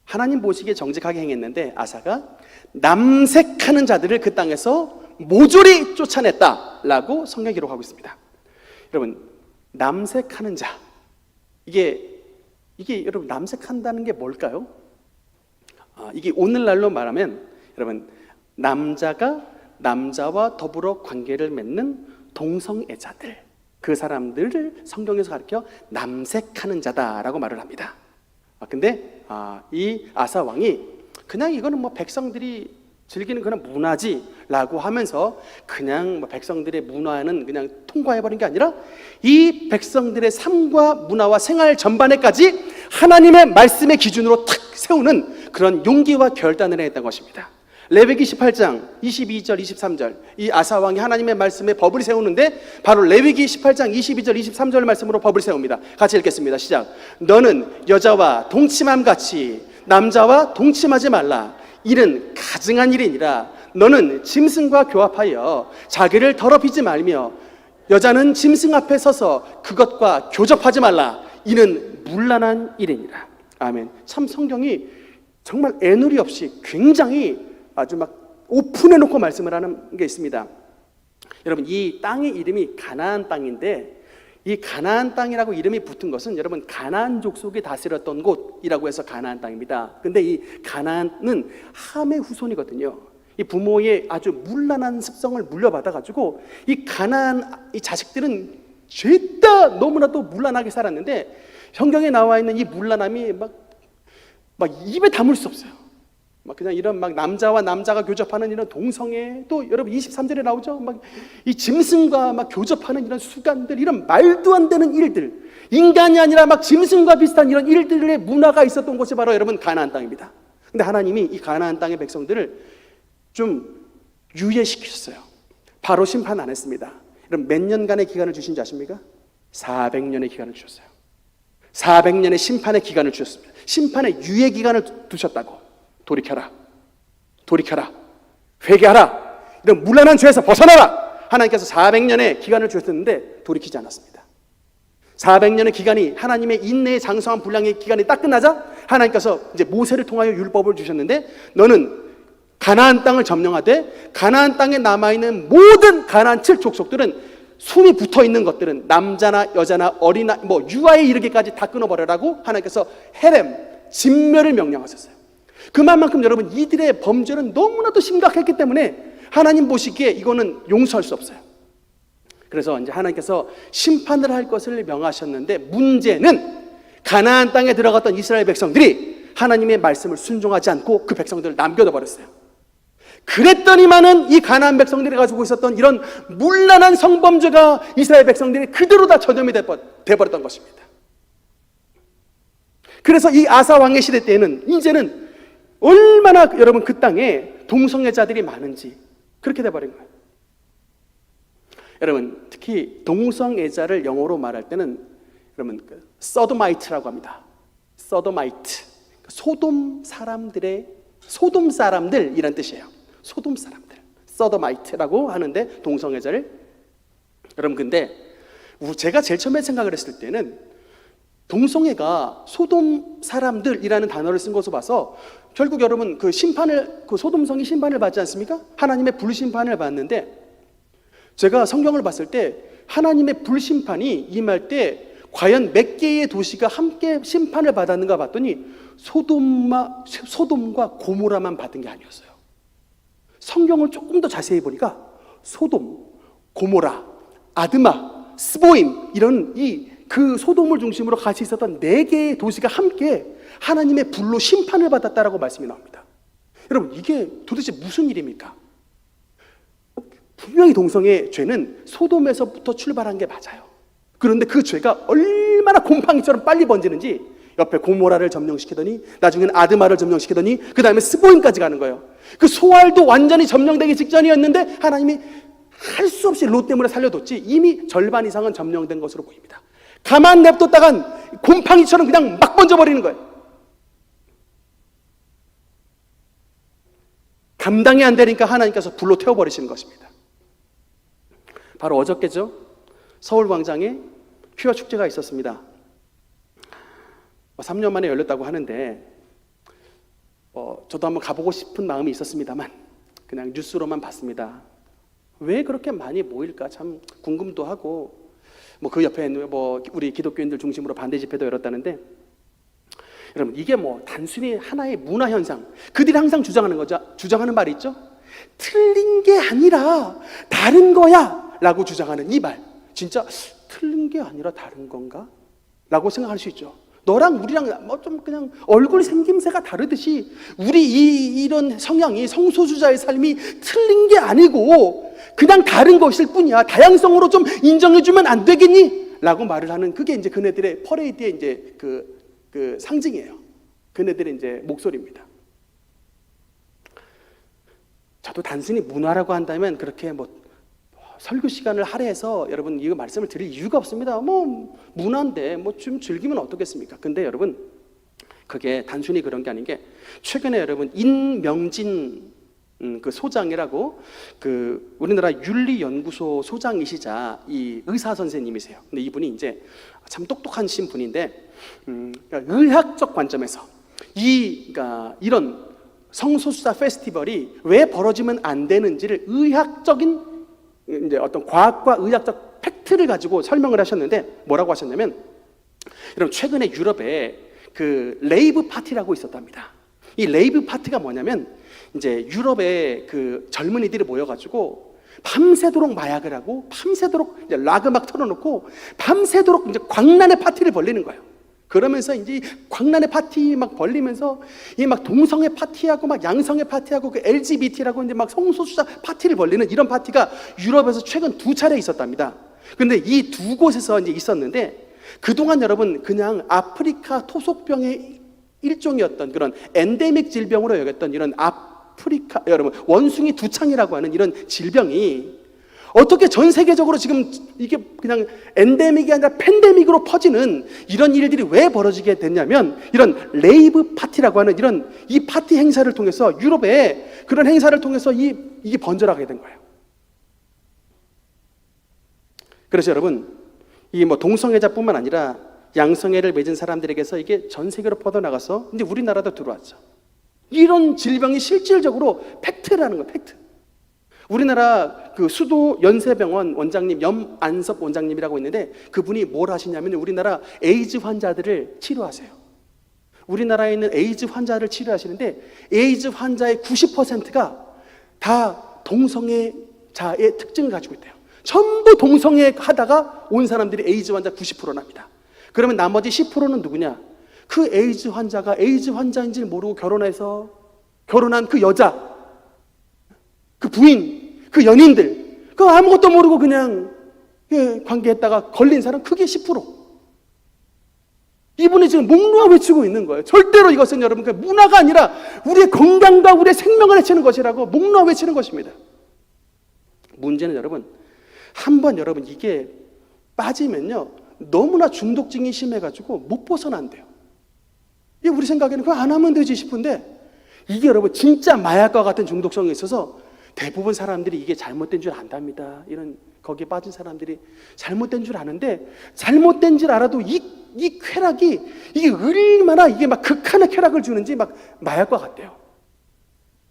하나님 보시기에 정직하게 행했는데 아사가 남색하는 자들을 그 땅에서 모조리 쫓아냈다라고 성경이 기록하고 있습니다. 여러분, 남색하는 자, 이게 여러분 남색한다는 게 뭘까요? 이게 오늘날로 말하면 여러분 남자가 남자와 더불어 관계를 맺는 동성애자들, 그 사람들을 성경에서 가르쳐 남색하는 자다라고 말을 합니다. 근데 이 아사 왕이 그냥 이거는 뭐 백성들이 즐기는 그런 문화지라고 하면서 그냥 뭐 백성들의 문화는 그냥 통과해버린 게 아니라 이 백성들의 삶과 문화와 생활 전반에까지 하나님의 말씀의 기준으로 탁 세우는 그런 용기와 결단을 했던 것입니다. 레위기 18장 22절 23절 이 아사 왕이 하나님의 말씀에 법을 세우는데 바로 레위기 18장 22절 23절 말씀으로 법을 세웁니다. 같이 읽겠습니다. 시작. 너는 여자와 동침함 같이 남자와 동침하지 말라. 이는 가증한 일이니라. 너는 짐승과 교합하여 자기를 더럽히지 말며 여자는 짐승 앞에 서서 그것과 교접하지 말라. 이는 문란한 일이니라. 아멘. 참 성경이 정말 애누리 없이 굉장히 아주 막 오픈해놓고 말씀을 하는 게 있습니다. 여러분, 이 땅의 이름이 가나안 땅인데, 이 가나안 땅이라고 이름이 붙은 것은 여러분 가나안 족속이 다스렸던 곳이라고 해서 가나안 땅입니다. 근데 이 가나안은 함의 후손이거든요. 이 부모의 아주 문란한 습성을 물려받아가지고 이 가나안 이 자식들은 죄다 너무나도 문란하게 살았는데, 성경에 나와 있는 이 문란함이 막 입에 담을 수 없어요. 막 그냥 이런 막 남자와 남자가 교접하는 이런 동성애, 또 여러분 23절에 나오죠. 막 이 짐승과 막 교접하는 이런 수간들, 이런 말도 안 되는 일들, 인간이 아니라 막 짐승과 비슷한 이런 일들의 문화가 있었던 곳이 바로 여러분 가나안 땅입니다. 근데 하나님이 이 가나안 땅의 백성들을 좀 유예시키셨어요. 바로 심판 안 했습니다. 여러분 몇 년간의 기간을 주신지 아십니까? 400년의 기간을 주셨어요. 400년의 심판의 기간을 주셨습니다. 심판의 유예 기간을 두셨다고. 돌이켜라, 돌이켜라, 회개하라, 이런 문란한 죄에서 벗어나라. 하나님께서 400년의 기간을 주셨는데 돌이키지 않았습니다. 400년의 기간이 하나님의 인내의 장성한 분량의 기간이 딱 끝나자 하나님께서 이제 모세를 통하여 율법을 주셨는데, 너는 가나안 땅을 점령하되 가나안 땅에 남아있는 모든 가나안 7족속들은 숨이 붙어있는 것들은 남자나 여자나 어린아 뭐 유아에 이르기까지 다 끊어버려라고 하나님께서 헤렘, 진멸을 명령하셨어요. 그만큼 여러분 이들의 범죄는 너무나도 심각했기 때문에 하나님 보시기에 이거는 용서할 수 없어요. 그래서 이제 하나님께서 심판을 할 것을 명하셨는데, 문제는 가나안 땅에 들어갔던 이스라엘 백성들이 하나님의 말씀을 순종하지 않고 그 백성들을 남겨둬 버렸어요. 그랬더니만은 이 가나안 백성들이 가지고 있었던 이런 문란한 성범죄가 이스라엘 백성들이 그대로 다 전염이 돼버렸던 것입니다. 그래서 이 아사 왕의 시대 때에는 이제는 얼마나 여러분 그 땅에 동성애자들이 많은지 그렇게 돼버린 거예요. 여러분 특히 동성애자를 영어로 말할 때는 여러분 서도마이트라고 합니다. 서도마이트, 소돔 사람들 이란 뜻이에요. 소돔 사람들, 서더마이트라고 하는데 동성애자를. 여러분 근데 제가 제일 처음에 생각을 했을 때는 동성애가 소돔 사람들이라는 단어를 쓴 것으로 봐서 결국 여러분 그 소돔성이 심판을 받지 않습니까? 하나님의 불심판을 받는데, 제가 성경을 봤을 때 하나님의 불심판이 임할 때 과연 몇 개의 도시가 함께 심판을 받았는가 봤더니 소돔과 고모라만 받은 게 아니었어요. 성경을 조금 더 자세히 보니까 소돔, 고모라, 아드마, 스보임 이런 그 소돔을 중심으로 같이 있었던 4개의 도시가 함께 하나님의 불로 심판을 받았다라고 말씀이 나옵니다. 여러분 이게 도대체 무슨 일입니까? 분명히 동성애 죄는 소돔에서부터 출발한 게 맞아요. 그런데 그 죄가 얼마나 곰팡이처럼 빨리 번지는지 옆에 고모라를 점령시키더니 나중에는 아드마를 점령시키더니 그 다음에 스보임까지 가는 거예요. 그 소알도 완전히 점령되기 직전이었는데 하나님이 할 수 없이 롯 때문에 살려뒀지 이미 절반 이상은 점령된 것으로 보입니다. 가만 냅뒀다간 곰팡이처럼 그냥 막 번져버리는 거예요. 감당이 안 되니까 하나님께서 불로 태워버리시는 것입니다. 바로 어저께죠. 서울광장에 퀴어 축제가 있었습니다. 3년 만에 열렸다고 하는데 저도 한번 가보고 싶은 마음이 있었습니다만 그냥 뉴스로만 봤습니다. 왜 그렇게 많이 모일까 참 궁금도 하고, 그 옆에 우리 기독교인들 중심으로 반대 집회도 열었다는데, 여러분 이게 단순히 하나의 문화 현상, 그들이 항상 주장하는 말이 있죠. 틀린 게 아니라 다른 거야 라고 주장하는 이 말, 진짜 틀린 게 아니라 다른 건가? 라고 생각할 수 있죠. 너랑 우리랑 좀 그냥 얼굴 생김새가 다르듯이 우리 이런 성향이, 성소수자의 삶이 틀린 게 아니고 그냥 다른 것일 뿐이야. 다양성으로 좀 인정해주면 안 되겠니? 라고 말을 하는, 그게 이제 그네들의 퍼레이드의 이제 그 상징이에요. 그네들의 이제 목소리입니다. 저도 단순히 문화라고 한다면 그렇게 설교 시간을 할애해서 여러분 이거 말씀을 드릴 이유가 없습니다. 문화인데 좀 즐기면 어떻겠습니까? 근데 여러분 그게 단순히 그런 게 아닌 게, 최근에 여러분 인명진 그 소장이라고 그 우리나라 윤리연구소 소장이시자 이 의사 선생님이세요. 근데 이분이 이제 참 똑똑하신 분인데, 그러니까 의학적 관점에서 그러니까 이런 성소수자 페스티벌이 왜 벌어지면 안 되는지를 의학적인 이제 어떤 과학과 의학적 팩트를 가지고 설명을 하셨는데, 뭐라고 하셨냐면, 여러분 최근에 유럽에 그 레이브 파티라고 있었답니다. 이 레이브 파티가 뭐냐면 이제 유럽의 그 젊은이들이 모여가지고 밤새도록 마약을 하고 밤새도록 이제 락 음악 틀어놓고 밤새도록 이제 광란의 파티를 벌리는 거예요. 그러면서 이제 광란의 파티 막 벌리면서 이 막 동성애 파티하고 막 양성애 파티하고 그 LGBT라고 이제 막 성소수자 파티를 벌리는 이런 파티가 유럽에서 최근 2차례 있었답니다. 근데 이 2곳에서 이제 있었는데, 그동안 여러분 그냥 아프리카 토속병의 일종이었던 그런 엔데믹 질병으로 여겼던 이런 아프리카 여러분 원숭이 두창이라고 하는 이런 질병이 어떻게 전 세계적으로 지금 이게 그냥 엔데믹이 아니라 팬데믹으로 퍼지는 이런 일들이 왜 벌어지게 됐냐면, 이런 레이브 파티라고 하는 이런 이 파티 행사를 통해서, 유럽의 그런 행사를 통해서 이게 번져나가게 된 거예요. 그래서 여러분 이 동성애자뿐만 아니라 양성애를 맺은 사람들에게서 이게 전 세계로 뻗어나가서 이제 우리나라도 들어왔죠. 이런 질병이 실질적으로 팩트라는 거예요. 팩트. 우리나라 그 수도 연세병원 원장님 염안섭 원장님이라고 있는데, 그분이 뭘 하시냐면 우리나라 에이즈 환자들을 치료하세요. 우리나라에 있는 에이즈 환자를 치료하시는데 에이즈 환자의 90%가 다 동성애자의 특징을 가지고 있대요. 전부 동성애 하다가 온 사람들이 에이즈 환자 90%납니다. 그러면 나머지 10%는 누구냐? 그 에이즈 환자가 에이즈 환자인지 모르고 결혼한 그 여자, 그 부인, 그 연인들, 그 아무것도 모르고 그냥 관계했다가 걸린 사람 그게 10%. 이분이 지금 목놓아 외치고 있는 거예요. 절대로 이것은 여러분 문화가 아니라 우리의 건강과 우리의 생명을 해치는 것이라고 목놓아 외치는 것입니다. 문제는 여러분, 한번 여러분 이게 빠지면요 너무나 중독증이 심해가지고 못 벗어난대요. 이게 우리 생각에는 그거 안 하면 되지 싶은데, 이게 여러분 진짜 마약과 같은 중독성이 있어서 대부분 사람들이 이게 잘못된 줄 안답니다. 이런 거기에 빠진 사람들이 잘못된 줄 아는데, 잘못된 줄 알아도 이 쾌락이 이게 얼마나 이게 막 극한의 쾌락을 주는지 막 마약과 같대요.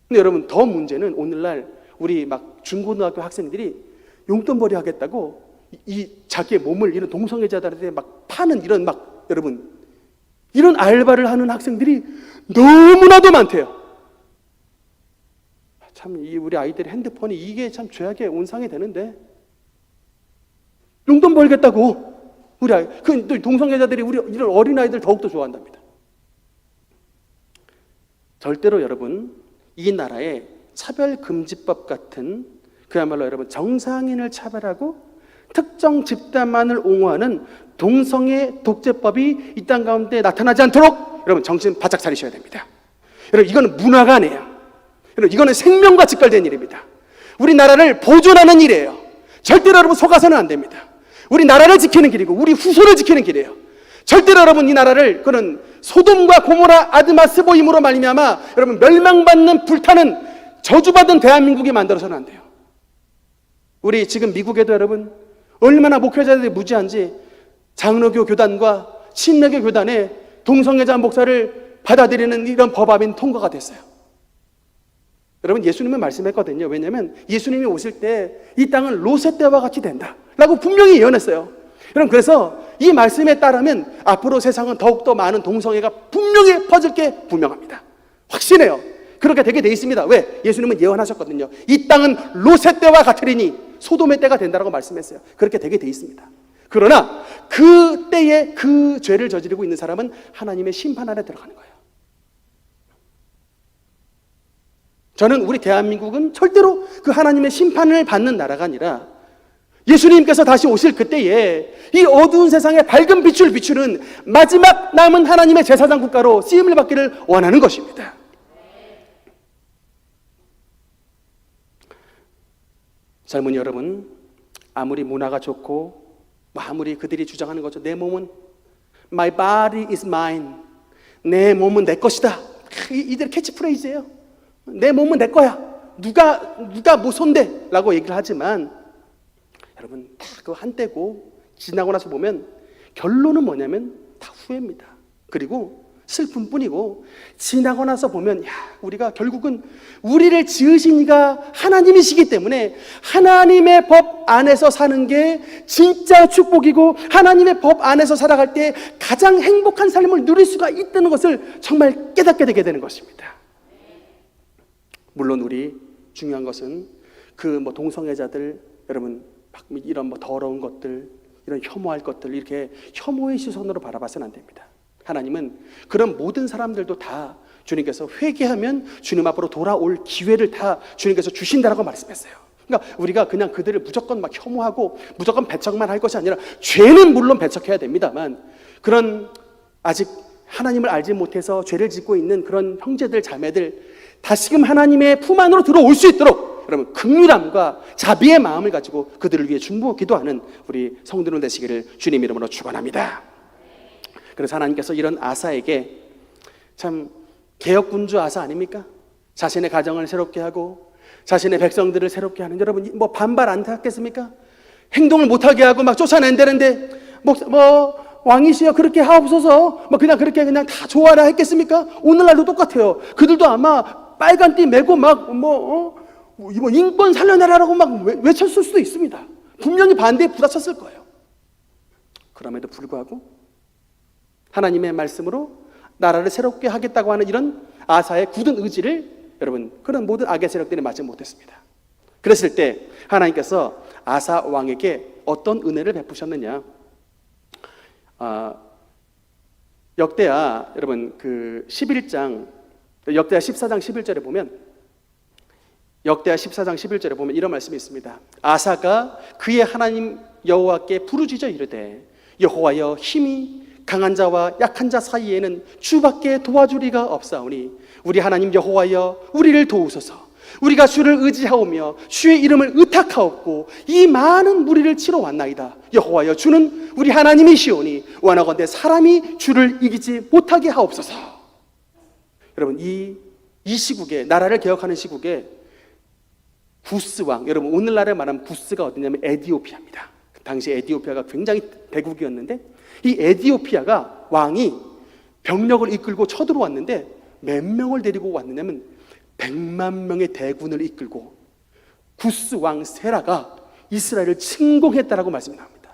근데 여러분, 더 문제는 오늘날 우리 막 중고등학교 학생들이 용돈벌이 하겠다고 이 자기의 몸을 이런 동성애자들한테 막 파는 이런 막, 여러분, 이런 알바를 하는 학생들이 너무나도 많대요. 참, 우리 아이들의 핸드폰이 이게 참 죄악의 온상이 되는데, 용돈 벌겠다고 우리 아이, 또 동성애자들이 우리 이런 어린아이들 더욱더 좋아한답니다. 절대로 여러분, 이 나라의 차별금지법 같은, 그야말로 여러분 정상인을 차별하고 특정 집단만을 옹호하는 동성애 독재법이 이 땅 가운데 나타나지 않도록 여러분 정신 바짝 차리셔야 됩니다. 여러분, 이거는 문화가 아니에요. 여러분, 이거는 생명과 직결된 일입니다. 우리나라를 보존하는 일이에요. 절대로 여러분 속아서는 안 됩니다. 우리 나라를 지키는 길이고 우리 후손을 지키는 길이에요. 절대로 여러분 이 나라를 그런 소돔과 고모라, 아드마, 스보임으로 말미암아 여러분 멸망받는 불타는 저주받은 대한민국이 만들어서는 안 돼요. 우리 지금 미국에도 여러분 얼마나 목회자들이 무지한지 장로교 교단과 침례교 교단에 동성애자 목사를 받아들이는 이런 법안이 통과가 됐어요. 여러분, 예수님은 말씀했거든요. 왜냐하면 예수님이 오실 때 이 땅은 롯의 때와 같이 된다 라고 분명히 예언했어요. 여러분, 그래서 이 말씀에 따르면 앞으로 세상은 더욱더 많은 동성애가 분명히 퍼질 게 분명합니다. 확신해요. 그렇게 되게 돼 있습니다. 왜? 예수님은 예언하셨거든요. 이 땅은 롯의 때와 같으리니 소돔의 때가 된다라고 말씀했어요. 그렇게 되게 돼 있습니다. 그러나 그 때에 그 죄를 저지르고 있는 사람은 하나님의 심판 안에 들어가는 거예요. 저는 우리 대한민국은 절대로 그 하나님의 심판을 받는 나라가 아니라 예수님께서 다시 오실 그때에 이 어두운 세상에 밝은 빛을 비추는 마지막 남은 하나님의 제사장 국가로 쓰임을 받기를 원하는 것입니다. 젊은이 여러분, 아무리 문화가 좋고 아무리 그들이 주장하는 거죠. 내 몸은 My body is mine. 내 몸은 내 것이다. 이들 캐치프레이즈예요. 내 몸은 내 거야. 누가 뭐 손대 라고 얘기를 하지만 여러분, 다 그 한때고 지나고 나서 보면 결론은 뭐냐면 다 후회입니다. 그리고 슬픔뿐이고 지나고 나서 보면 우리가 결국은 우리를 지으신 이가 하나님이시기 때문에 하나님의 법 안에서 사는 게 진짜 축복이고 하나님의 법 안에서 살아갈 때 가장 행복한 삶을 누릴 수가 있다는 것을 정말 깨닫게 되게 되는 것입니다. 물론 우리 중요한 것은 그 뭐 동성애자들 여러분 이런 뭐 더러운 것들, 이런 혐오할 것들 이렇게 혐오의 시선으로 바라봐서는 안 됩니다. 하나님은 그런 모든 사람들도 다 주님께서 회개하면 주님 앞으로 돌아올 기회를 다 주님께서 주신다라고 말씀했어요. 그러니까 우리가 그냥 그들을 무조건 막 혐오하고 무조건 배척만 할 것이 아니라 죄는 물론 배척해야 됩니다만 그런 아직 하나님을 알지 못해서 죄를 짓고 있는 그런 형제들 자매들 다시금 하나님의 품 안으로 들어올 수 있도록 여러분 긍휼함과 자비의 마음을 가지고 그들을 위해 중보 기도하는 우리 성도들 되시기를 주님 이름으로 축원합니다. 그래서 하나님께서 이런 아사에게 참 개혁군주 아사 아닙니까? 자신의 가정을 새롭게 하고 자신의 백성들을 새롭게 하는, 여러분 뭐 반발 안 하겠습니까? 행동을 못하게 하고 막 쫓아낸다는데 뭐 왕이시여 그렇게 하옵소서 뭐 그냥 그렇게 그냥 다 좋아라 했겠습니까? 오늘날도 똑같아요. 그들도 아마 빨간 띠 메고 막 뭐 인권 살려내라라고 막 외쳤을 수도 있습니다. 분명히 반대에 부딪혔을 거예요. 그럼에도 불구하고 하나님의 말씀으로 나라를 새롭게 하겠다고 하는 이런 아사의 굳은 의지를 여러분 그런 모든 악의 세력들이 맞지 못했습니다. 그랬을 때 하나님께서 아사 왕에게 어떤 은혜를 베푸셨느냐? 역대하 여러분 그 11장 역대하 14장 11절에 보면 역대하 14장 11절에 보면 이런 말씀이 있습니다. 아사가 그의 하나님 여호와께 부르짖어 이르되 여호와여 힘이 강한 자와 약한 자 사이에는 주밖에 도와주리가 없사오니 우리 하나님 여호와여 우리를 도우소서. 우리가 주를 의지하오며 주의 이름을 의탁하옵고 이 많은 무리를 치러 왔나이다. 여호와여 주는 우리 하나님이시오니 원하건대 사람이 주를 이기지 못하게 하옵소서. 여러분 이 시국에 나라를 개혁하는 시국에 구스 왕, 여러분 오늘날에 말하면 구스가 어디냐면 에디오피아입니다. 그 당시 에디오피아가 굉장히 대국이었는데 이 에디오피아가 왕이 병력을 이끌고 쳐들어왔는데 몇 명을 데리고 왔느냐면 100만 명의 대군을 이끌고 구스 왕 세라가 이스라엘을 침공했다라고 말씀이 나옵니다.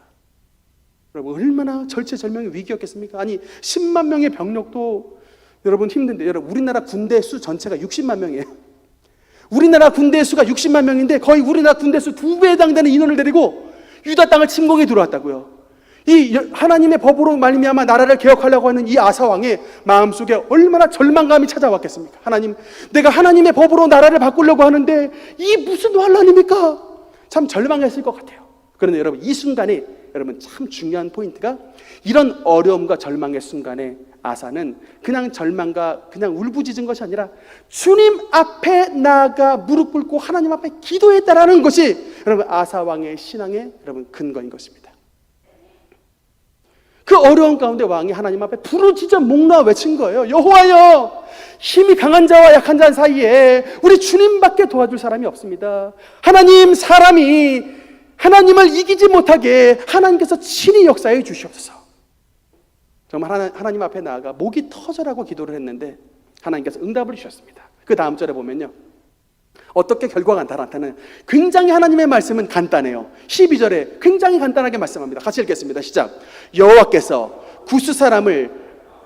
여러분 얼마나 절체절명의 위기였겠습니까? 아니 10만 명의 병력도 여러분 힘든데, 여러분 우리나라 군대 수 전체가 60만 명이에요. 우리나라 군대 수가 60만 명인데 거의 우리나라 군대 수 2배에 해당되는 인원을 데리고 유다 땅을 침공해 들어왔다고요. 이 하나님의 법으로 말미암아 나라를 개혁하려고 하는 이 아사 왕의 마음속에 얼마나 절망감이 찾아왔겠습니까? 하나님, 내가 하나님의 법으로 나라를 바꾸려고 하는데 이 무슨 환란입니까? 참 절망했을 것 같아요. 그런데 여러분 이 순간에 여러분 참 중요한 포인트가, 이런 어려움과 절망의 순간에 아사는 그냥 절망과 그냥 울부짖은 것이 아니라 주님 앞에 나아가 무릎 꿇고 하나님 앞에 기도했다라는 것이 여러분 아사 왕의 신앙의 여러분 근거인 것입니다. 그 어려운 가운데 왕이 하나님 앞에 부르짖어 목 놓아 외친 거예요. 여호와여, 힘이 강한 자와 약한 자 사이에 우리 주님밖에 도와줄 사람이 없습니다. 하나님, 사람이 하나님을 이기지 못하게 하나님께서 친히 역사해 주시옵소서. 정말 하나님 앞에 나아가 목이 터져라고 기도를 했는데 하나님께서 응답을 주셨습니다. 그 다음 절에 보면요, 어떻게 결과가 나타나는, 굉장히 하나님의 말씀은 간단해요. 12절에 굉장히 간단하게 말씀합니다. 같이 읽겠습니다. 시작. 여호와께서 구스 사람을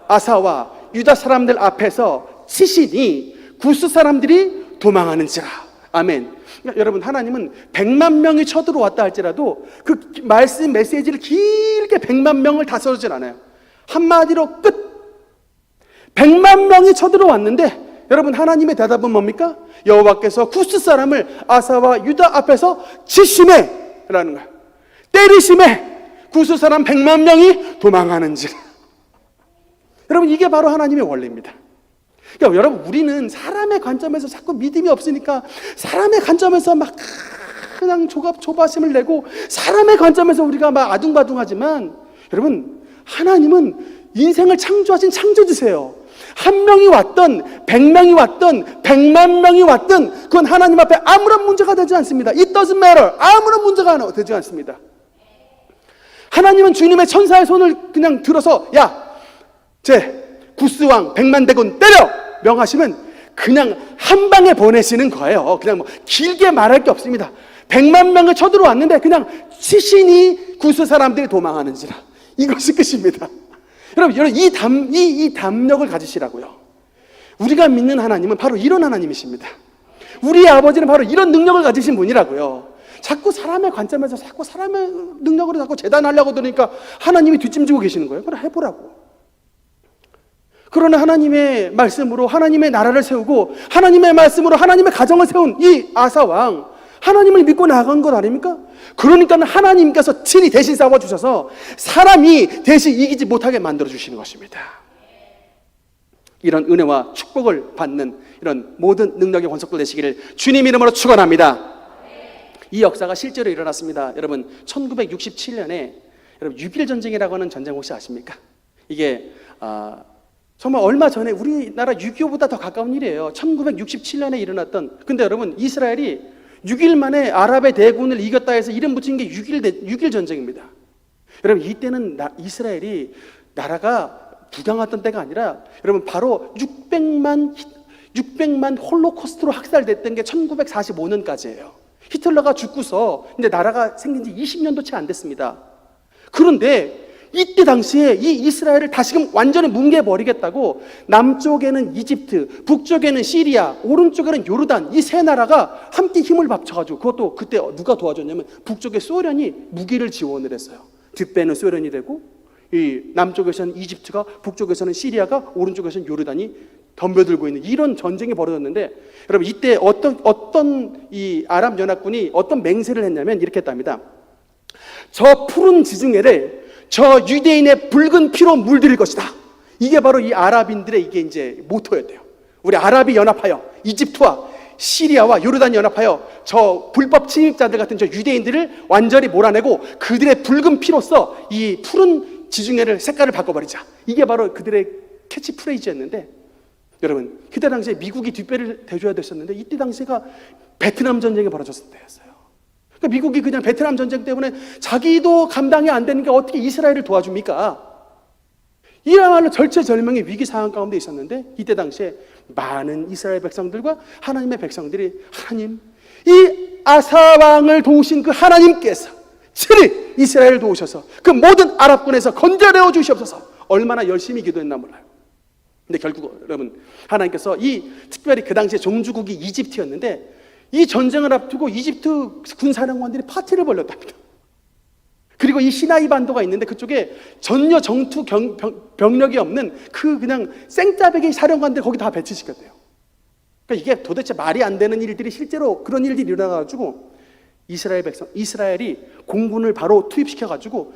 아사와 유다 사람들 앞에서 치시니 구스 사람들이 도망하는지라. 아멘. 그러니까 여러분 하나님은 100만 명이 쳐들어왔다 할지라도 그 말씀 메시지를 길게 100만 명을 다 써주진 않아요. 한마디로 끝. 100만 명이 쳐들어왔는데 여러분 하나님의 대답은 뭡니까? 여호와께서 구스 사람을 아사와 유다 앞에서 치심해 라는 거예요. 때리심해 구스 사람 100만 명이 도망하는지라. 여러분 이게 바로 하나님의 원리입니다. 그러니까 여러분 우리는 사람의 관점에서 자꾸 믿음이 없으니까 사람의 관점에서 막 그냥 조바심을 내고 사람의 관점에서 우리가 막 아둥바둥하지만, 여러분 하나님은 인생을 창조하신 창조주세요. 한 명이 왔던 100명이 왔던 100만 명이 왔던 그건 하나님 앞에 아무런 문제가 되지 않습니다. It doesn't matter. 아무런 문제가 되지 않습니다. 하나님은 주님의 천사의 손을 그냥 들어서 야, 제 구스왕 100만 대군 때려! 명하시면 그냥 한 방에 보내시는 거예요. 그냥 뭐 길게 말할 게 없습니다. 100만 명을 쳐들어왔는데 그냥 치시니 구스 사람들이 도망하는지라. 이것이 끝입니다. 여러분 이 담력을 가지시라고요. 우리가 믿는 하나님은 바로 이런 하나님이십니다. 우리의 아버지는 바로 이런 능력을 가지신 분이라고요. 자꾸 사람의 관점에서 자꾸 사람의 능력으로 자꾸 재단하려고 들으니까 하나님이 뒷짐지고 계시는 거예요. 그럼 해보라고. 그러나 하나님의 말씀으로 하나님의 나라를 세우고 하나님의 말씀으로 하나님의 가정을 세운 이 아사왕, 하나님을 믿고 나아간 것 아닙니까? 그러니까 하나님께서 친히 대신 싸워주셔서 사람이 대신 이기지 못하게 만들어주시는 것입니다. 이런 은혜와 축복을 받는 이런 모든 능력의 권속들 되시기를 주님 이름으로 축원합니다. 이 역사가 실제로 일어났습니다. 여러분 1967년에 여러분 6.1 전쟁이라고 하는 전쟁 혹시 아십니까? 이게 정말 얼마 전에 우리나라 6.25보다 더 가까운 일이에요. 1967년에 일어났던, 근데 여러분 이스라엘이 6일 만에 아랍의 대군을 이겼다 해서 이름 붙인 게 6.1 전쟁입니다. 여러분 이때는 이스라엘이 나라가 부강했던 때가 아니라 여러분 바로 600만 홀로코스트로 학살됐던 게 1945년까지예요. 히틀러가 죽고서 근데 나라가 생긴 지 20년도 채 안 됐습니다. 그런데 이때 당시에 이 이스라엘을 다시금 완전히 뭉개버리겠다고 남쪽에는 이집트, 북쪽에는 시리아, 오른쪽에는 요르단, 이 세 나라가 함께 힘을 합쳐가지고, 그것도 그때 누가 도와줬냐면 북쪽에 소련이 무기를 지원을 했어요. 뒷배는 소련이 되고 이 남쪽에서는 이집트가, 북쪽에서는 시리아가, 오른쪽에서는 요르단이 덤벼들고 있는 이런 전쟁이 벌어졌는데, 여러분 이때 어떤 이 아랍 연합군이 어떤 맹세를 했냐면 이렇게 했답니다. 저 푸른 지중해를 저 유대인의 붉은 피로 물들일 것이다. 이게 바로 이 아랍인들의 이게 이제 모토였대요. 우리 아랍이 연합하여 이집트와 시리아와 요르단이 연합하여 저 불법 침입자들 같은 저 유대인들을 완전히 몰아내고 그들의 붉은 피로써 이 푸른 지중해를 색깔을 바꿔버리자. 이게 바로 그들의 캐치프레이즈였는데, 여러분, 그때 당시에 미국이 뒷배를 대줘야 됐었는데 이때 당시가 베트남 전쟁이 벌어졌을 때였어요. 그러니까 미국이 그냥 베트남 전쟁 때문에 자기도 감당이 안 되는 게 어떻게 이스라엘을 도와줍니까? 이야말로 절체절명의 위기 상황 가운데 있었는데 이때 당시에 많은 이스라엘 백성들과 하나님의 백성들이 하나님, 이 아사 왕을 도우신 그 하나님께서 친히 이스라엘을 도우셔서 그 모든 아랍군에서 건져내어 주시옵소서. 얼마나 열심히 기도했나 몰라요. 근데 결국 여러분, 하나님께서 특별히 그 당시에 종주국이 이집트였는데 이 전쟁을 앞두고 이집트 군사령관들이 파티를 벌였답니다. 그리고 이 시나이 반도가 있는데 그쪽에 전혀 정투 병력이 없는 그냥 생짜배기 사령관들 거기 다 배치시켰대요. 그러니까 이게 도대체 말이 안 되는 일들이 실제로 그런 일들이 일어나가지고 이스라엘이 공군을 바로 투입시켜가지고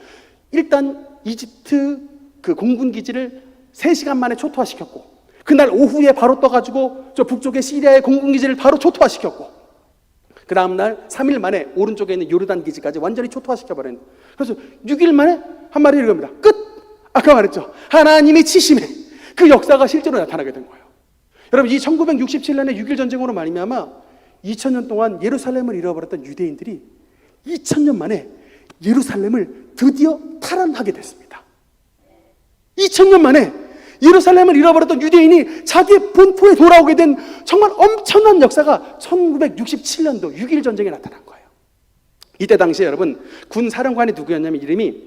일단 이집트 그 공군 기지를 3시간 만에 초토화시켰고, 그날 오후에 바로 떠가지고 저 북쪽의 시리아의 공군 기지를 바로 초토화시켰고, 그 다음날 3일 만에 오른쪽에 있는 요르단 기지까지 완전히 초토화시켜버린. 그래서 6일 만에 한 마리 이겁니다. 끝! 아까 말했죠. 하나님이 치심에 그 역사가 실제로 나타나게 된 거예요. 여러분, 이 1967년에 6.1 전쟁으로 말미암아 2000년 동안 예루살렘을 잃어버렸던 유대인들이 2000년 만에 예루살렘을 드디어 탈환하게 됐습니다. 2000년 만에 예루살렘을 잃어버렸던 유대인이 자기의 본토에 돌아오게 된 정말 엄청난 역사가 1967년도 6.1 전쟁에 나타난 거예요. 이때 당시에 여러분, 군 사령관이 누구였냐면 이름이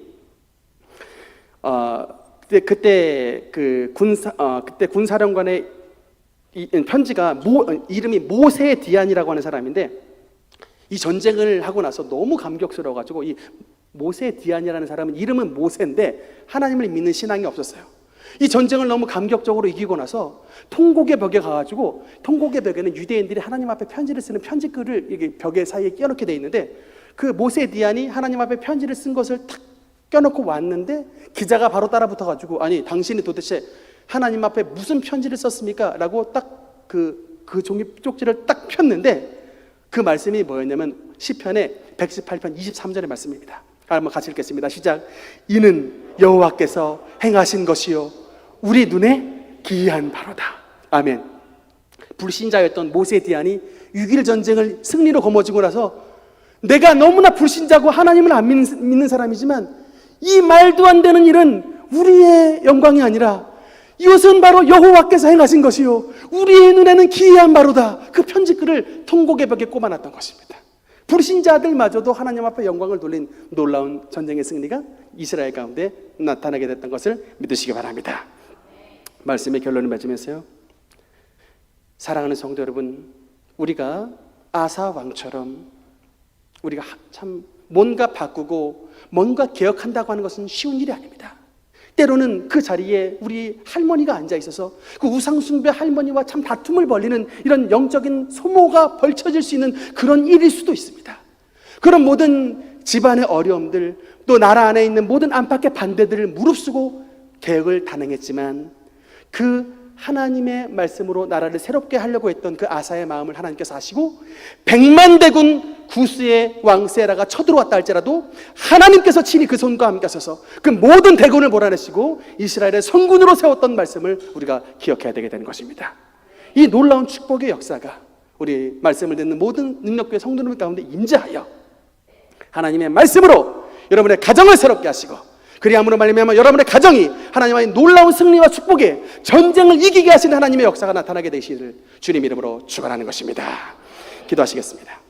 그때 군 사령관의 편지가 이름이 모세 디안이라고 하는 사람인데, 이 전쟁을 하고 나서 너무 감격스러워가지고 이 모세 디안이라는 사람은 이름은 모세인데 하나님을 믿는 신앙이 없었어요. 이 전쟁을 너무 감격적으로 이기고 나서 통곡의 벽에 가가지고, 통곡의 벽에는 유대인들이 하나님 앞에 편지를 쓰는 편지글을 이게 벽에 사이에 끼워놓게 돼 있는데, 그 모세 디안이 하나님 앞에 편지를 쓴 것을 탁 껴놓고 왔는데 기자가 바로 따라 붙어가지고, 아니 당신이 도대체 하나님 앞에 무슨 편지를 썼습니까? 라고 딱 그 종이 쪽지를 딱 폈는데 그 말씀이 뭐였냐면 시편의 118편 23절의 말씀입니다. 한번 같이 읽겠습니다. 시작. 이는 여호와께서 행하신 것이요 우리 눈에 기이한 바로다. 아멘. 불신자였던 모세 디안이 6.1 전쟁을 승리로 거머쥐고 나서 내가 너무나 불신자고 하나님을 안 믿는 사람이지만 이 말도 안 되는 일은 우리의 영광이 아니라 이것은 바로 여호와께서 행하신 것이요 우리의 눈에는 기이한 바로다. 그 편지글을 통곡의 벽에 꼽아놨던 것입니다. 불신자들마저도 하나님 앞에 영광을 돌린 놀라운 전쟁의 승리가 이스라엘 가운데 나타나게 됐던 것을 믿으시기 바랍니다. 말씀의 결론을 맺으면서요, 사랑하는 성도 여러분, 우리가 아사 왕처럼 우리가 참 뭔가 바꾸고 뭔가 개혁한다고 하는 것은 쉬운 일이 아닙니다. 때로는 그 자리에 우리 할머니가 앉아 있어서 그 우상숭배 할머니와 참 다툼을 벌이는 이런 영적인 소모가 벌쳐질 수 있는 그런 일일 수도 있습니다. 그런 모든 집안의 어려움들, 또 나라 안에 있는 모든 안팎의 반대들을 무릅쓰고 개혁을 단행했지만 그 하나님의 말씀으로 나라를 새롭게 하려고 했던 그 아사의 마음을 하나님께서 아시고 100만 대군 구스의 왕 세라가 쳐들어왔다 할지라도 하나님께서 친히 그 손과 함께 하셔서 그 모든 대군을 몰아내시고 이스라엘의 성군으로 세웠던 말씀을 우리가 기억해야 되게 되는 것입니다. 이 놀라운 축복의 역사가 우리 말씀을 듣는 모든 능력교회 성도들 가운데 임재하여 하나님의 말씀으로 여러분의 가정을 새롭게 하시고, 그리함으로 말미암아 여러분의 가정이 하나님의 놀라운 승리와 축복에 전쟁을 이기게 하시는 하나님의 역사가 나타나게 되시기를 주님 이름으로 축원하는 것입니다. 기도하시겠습니다.